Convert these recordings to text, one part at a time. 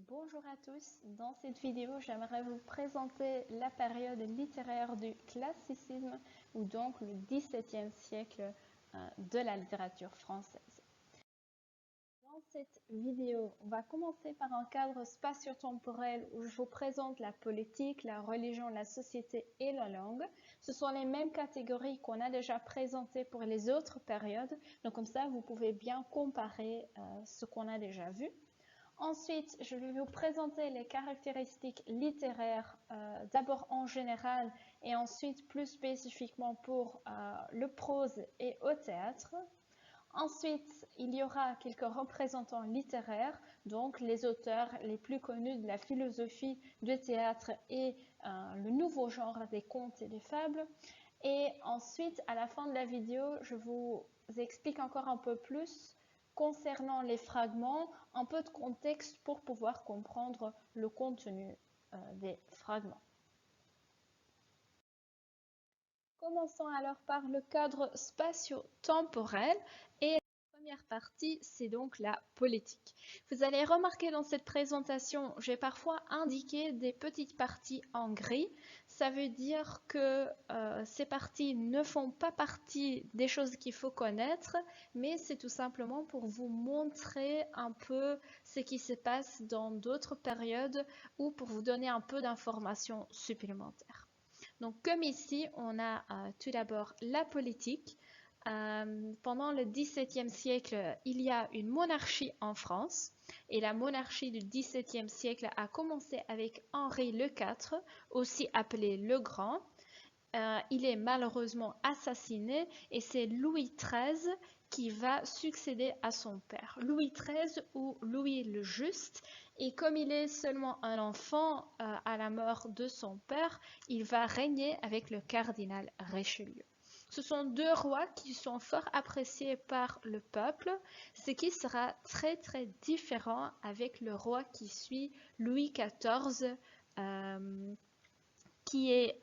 Bonjour à tous, dans cette vidéo j'aimerais vous présenter la période littéraire du classicisme ou donc le XVIIe siècle de la littérature française. Dans cette vidéo, on va commencer par un cadre spatio-temporel où je vous présente la politique, la religion, la société et la langue. Ce sont les mêmes catégories qu'on a déjà présentées pour les autres périodes, donc comme ça vous pouvez bien comparer ce qu'on a déjà vu. Ensuite, je vais vous présenter les caractéristiques littéraires, d'abord en général et ensuite plus spécifiquement pour le prose et au théâtre. Ensuite, il y aura quelques représentants littéraires, donc les auteurs les plus connus de la philosophie du théâtre et le nouveau genre des contes et des fables. Et ensuite, à la fin de la vidéo, je vous explique encore un peu plus concernant les fragments, un peu de contexte pour pouvoir comprendre le contenu des fragments. Commençons alors par le cadre spatio-temporel et la première partie, c'est donc la politique. Vous allez remarquer dans cette présentation, j'ai parfois indiqué des petites parties en gris. Ça veut dire que ces parties ne font pas partie des choses qu'il faut connaître, mais c'est tout simplement pour vous montrer un peu ce qui se passe dans d'autres périodes ou pour vous donner un peu d'informations supplémentaires. Donc, comme ici, on a tout d'abord la politique. Pendant le XVIIe siècle, il y a une monarchie en France et la monarchie du XVIIe siècle a commencé avec Henri IV, aussi appelé le Grand. Il est malheureusement assassiné et c'est Louis XIII qui va succéder à son père. Louis XIII ou Louis le Juste. Et comme il est seulement un enfant à la mort de son père, il va régner avec le cardinal Richelieu. Ce sont deux rois qui sont fort appréciés par le peuple, ce qui sera très très différent avec le roi qui suit, Louis XIV, qui est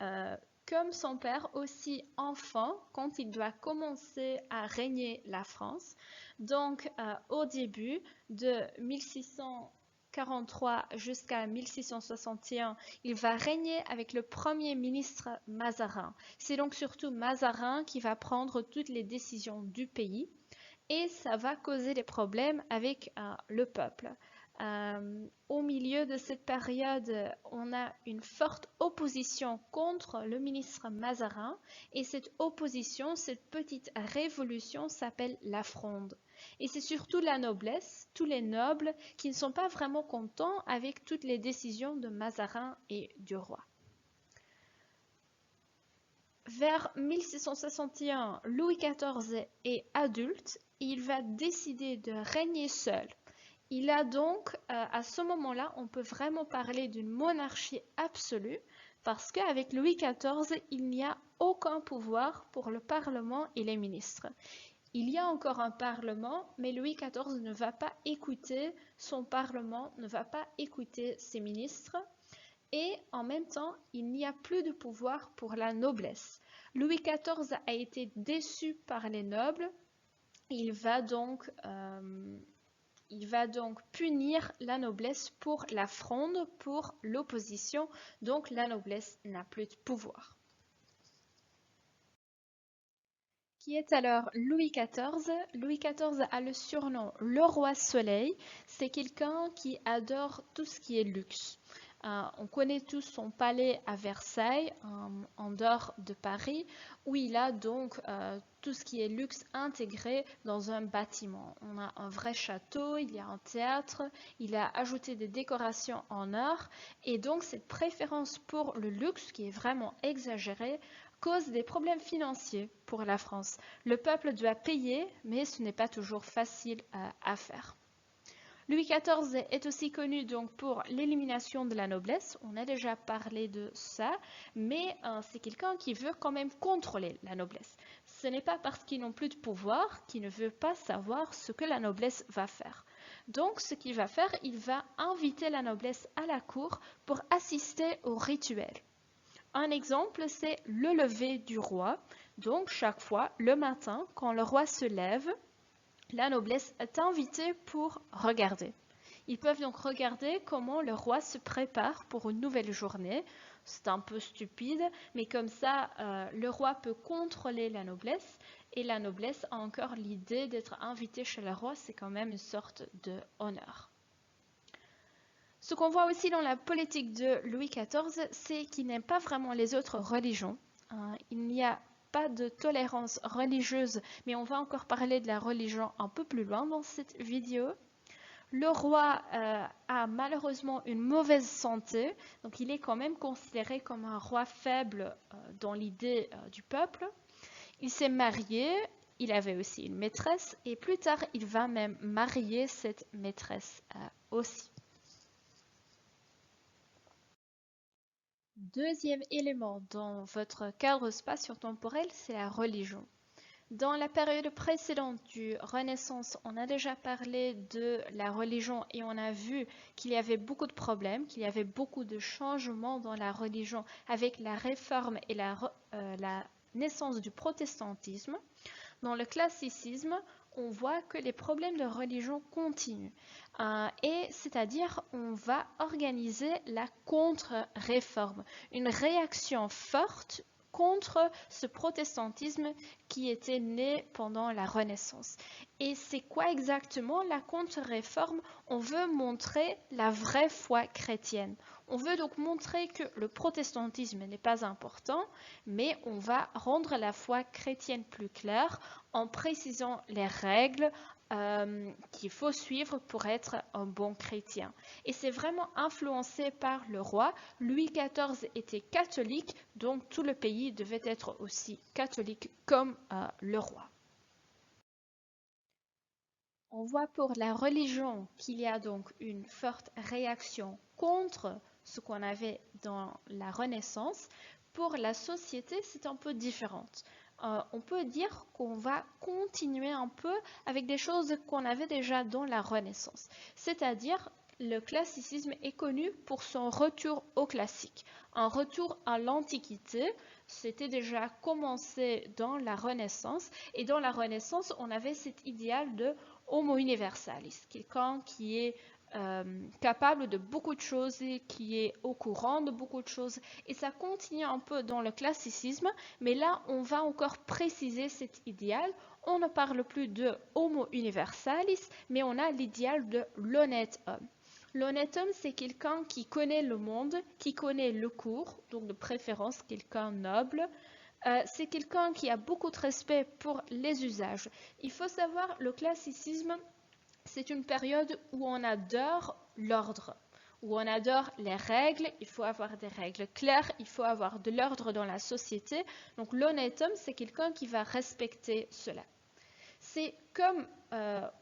comme son père aussi enfant quand il doit commencer à régner la France. Donc au début de 1643 jusqu'à 1661, il va régner avec le premier ministre Mazarin. C'est donc surtout Mazarin qui va prendre toutes les décisions du pays et ça va causer des problèmes avec le peuple. Au milieu de cette période, on a une forte opposition contre le ministre Mazarin et cette opposition, cette petite révolution s'appelle la Fronde. Et c'est surtout la noblesse, tous les nobles qui ne sont pas vraiment contents avec toutes les décisions de Mazarin et du roi. Vers 1661, Louis XIV est adulte et il va décider de régner seul. Il a donc, à ce moment-là, on peut vraiment parler d'une monarchie absolue parce qu'avec Louis XIV, il n'y a aucun pouvoir pour le Parlement et les ministres. Il y a encore un Parlement, mais Louis XIV ne va pas écouter son Parlement, ne va pas écouter ses ministres. Et en même temps, il n'y a plus de pouvoir pour la noblesse. Louis XIV a été déçu par les nobles. Il va donc punir la noblesse pour la Fronde, pour l'opposition. Donc la noblesse n'a plus de pouvoir. Qui est alors Louis XIV? Louis XIV a le surnom le roi soleil. C'est quelqu'un qui adore tout ce qui est luxe. On connaît tous son palais à Versailles, en dehors de Paris, où il a donc tout ce qui est luxe intégré dans un bâtiment. On a un vrai château, il y a un théâtre, il a ajouté des décorations en or, et donc cette préférence pour le luxe, qui est vraiment exagérée, cause des problèmes financiers pour la France. Le peuple doit payer, mais ce n'est pas toujours facile à faire. Louis XIV est aussi connu donc pour l'élimination de la noblesse. On a déjà parlé de ça, mais c'est quelqu'un qui veut quand même contrôler la noblesse. Ce n'est pas parce qu'ils n'ont plus de pouvoir qu'il ne veut pas savoir ce que la noblesse va faire. Donc, ce qu'il va faire, il va inviter la noblesse à la cour pour assister au rituel. Un exemple, c'est le lever du roi. Donc, chaque fois, le matin, quand le roi se lève, la noblesse est invitée pour regarder. Ils peuvent donc regarder comment le roi se prépare pour une nouvelle journée. C'est un peu stupide, mais comme ça, le roi peut contrôler la noblesse, et la noblesse a encore l'idée d'être invitée chez le roi, c'est quand même une sorte de honneur. Ce qu'on voit aussi dans la politique de Louis XIV, c'est qu'il n'aime pas vraiment les autres religions. Il n'y a pas de tolérance religieuse, mais on va encore parler de la religion un peu plus loin dans cette vidéo. Le roi a malheureusement une mauvaise santé, donc il est quand même considéré comme un roi faible dans l'idée du peuple. Il s'est marié, il avait aussi une maîtresse, et plus tard il va même marier cette maîtresse aussi. Deuxième élément dans votre cadre spatio-temporel, c'est la religion. Dans la période précédente du Renaissance, on a déjà parlé de la religion et on a vu qu'il y avait beaucoup de problèmes, qu'il y avait beaucoup de changements dans la religion avec la réforme et la naissance du protestantisme. Dans le classicisme, on voit que les problèmes de religion continuent. Et c'est-à-dire, on va organiser la contre-réforme, une réaction forte contre ce protestantisme qui était né pendant la Renaissance. Et c'est quoi exactement la contre-réforme? On veut montrer la vraie foi chrétienne. On veut donc montrer que le protestantisme n'est pas important, mais on va rendre la foi chrétienne plus claire en précisant les règles qu'il faut suivre pour être un bon chrétien. Et c'est vraiment influencé par le roi. Louis XIV était catholique, donc tout le pays devait être aussi catholique comme le roi. On voit pour la religion qu'il y a donc une forte réaction contre ce qu'on avait dans la Renaissance. Pour la société, c'est un peu différent. On peut dire qu'on va continuer un peu avec des choses qu'on avait déjà dans la Renaissance. C'est-à-dire, le classicisme est connu pour son retour au classique, un retour à l'Antiquité. C'était déjà commencé dans la Renaissance. Et dans la Renaissance, on avait cet idéal de homo universalis, quelqu'un qui est capable de beaucoup de choses, qui est au courant de beaucoup de choses. Et ça continue un peu dans le classicisme, mais là, on va encore préciser cet idéal. On ne parle plus de homo universalis, mais on a l'idéal de l'honnête homme. L'honnête homme, c'est quelqu'un qui connaît le monde, qui connaît le cours, donc de préférence quelqu'un noble. C'est quelqu'un qui a beaucoup de respect pour les usages. Il faut savoir, le classicisme, c'est une période où on adore l'ordre, où on adore les règles. Il faut avoir des règles claires, il faut avoir de l'ordre dans la société. Donc l'honnête homme, c'est quelqu'un qui va respecter cela. C'est comme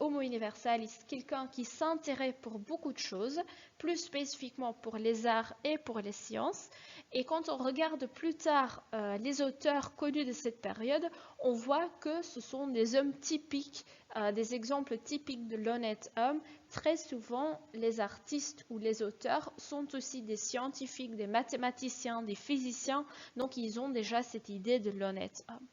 homo universalis, quelqu'un qui s'intéresse pour beaucoup de choses, plus spécifiquement pour les arts et pour les sciences. Et quand on regarde plus tard les auteurs connus de cette période, on voit que ce sont des hommes typiques, des exemples typiques de l'honnête homme. Très souvent, les artistes ou les auteurs sont aussi des scientifiques, des mathématiciens, des physiciens, donc ils ont déjà cette idée de l'honnête homme.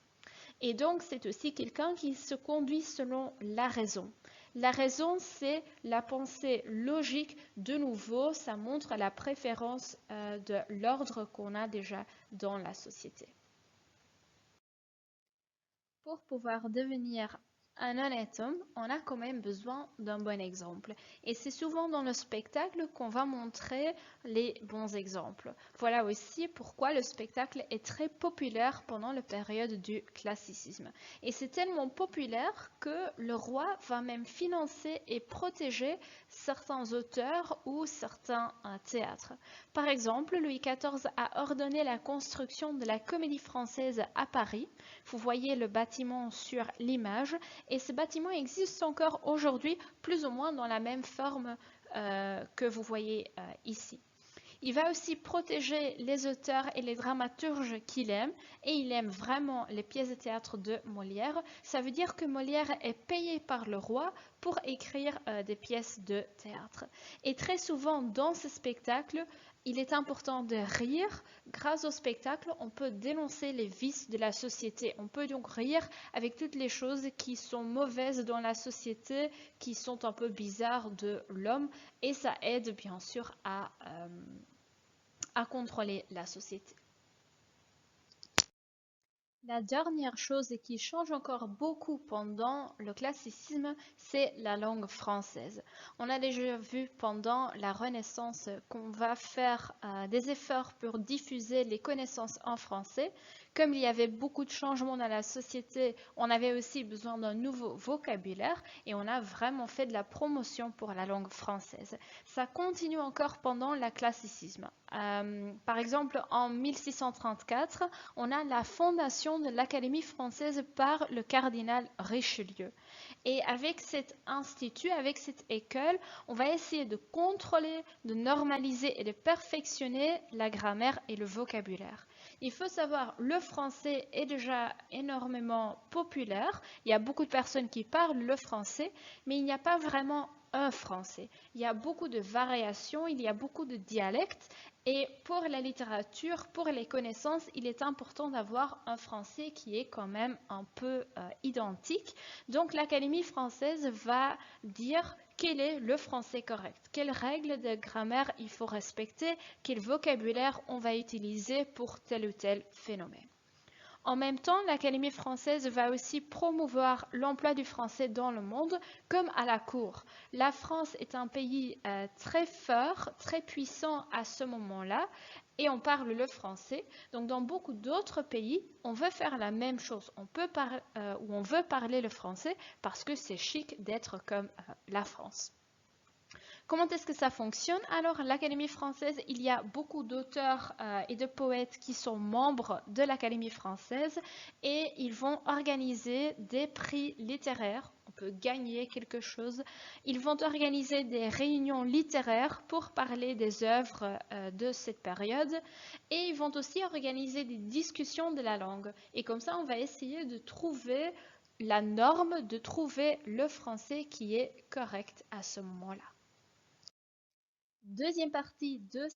Et donc, c'est aussi quelqu'un qui se conduit selon la raison. La raison, c'est la pensée logique. De nouveau, ça montre la préférence de l'ordre qu'on a déjà dans la société. Pour pouvoir devenir un honnête homme, on a quand même besoin d'un bon exemple. Et c'est souvent dans le spectacle qu'on va montrer les bons exemples. Voilà aussi pourquoi le spectacle est très populaire pendant la période du classicisme. Et c'est tellement populaire que le roi va même financer et protéger certains auteurs ou certains théâtres. Par exemple, Louis XIV a ordonné la construction de la Comédie Française à Paris. Vous voyez le bâtiment sur l'image. Et ce bâtiment existe encore aujourd'hui, plus ou moins dans la même forme que vous voyez ici. Il va aussi protéger les auteurs et les dramaturges qu'il aime, et il aime vraiment les pièces de théâtre de Molière. Ça veut dire que Molière est payé par le roi pour écrire des pièces de théâtre. Et très souvent dans ce spectacle, il est important de rire. Grâce au spectacle, on peut dénoncer les vices de la société. On peut donc rire avec toutes les choses qui sont mauvaises dans la société, qui sont un peu bizarres de l'homme, et ça aide bien sûr à contrôler la société. La dernière chose qui change encore beaucoup pendant le classicisme, c'est la langue française. On a déjà vu pendant la Renaissance qu'on va faire des efforts pour diffuser les connaissances en français. Comme il y avait beaucoup de changements dans la société, on avait aussi besoin d'un nouveau vocabulaire et on a vraiment fait de la promotion pour la langue française. Ça continue encore pendant le classicisme. Par exemple, en 1634, on a la fondation de l'Académie française par le cardinal Richelieu. Et avec cet institut, avec cette école, on va essayer de contrôler, de normaliser et de perfectionner la grammaire et le vocabulaire. Il faut savoir, le français est déjà énormément populaire. Il y a beaucoup de personnes qui parlent le français, mais il n'y a pas vraiment un français. Il y a beaucoup de variations, il y a beaucoup de dialectes. Et pour la littérature, pour les connaissances, il est important d'avoir un français qui est quand même un peu identique. Donc l'Académie française va dire quel est le français correct, quelles règles de grammaire il faut respecter, quel vocabulaire on va utiliser pour tel ou tel phénomène. En même temps, l'Académie française va aussi promouvoir l'emploi du français dans le monde, comme à la cour. La France est un pays très fort, très puissant à ce moment-là, et on parle le français. Donc dans beaucoup d'autres pays, on veut faire la même chose. On veut parler le français parce que c'est chic d'être comme la France. Comment est-ce que ça fonctionne? Alors, l'Académie française, il y a beaucoup d'auteurs et de poètes qui sont membres de l'Académie française et ils vont organiser des prix littéraires. On peut gagner quelque chose. Ils vont organiser des réunions littéraires pour parler des œuvres de cette période et ils vont aussi organiser des discussions de la langue. Et comme ça, on va essayer de trouver la norme, de trouver le français qui est correct à ce moment-là. Deuxième partie de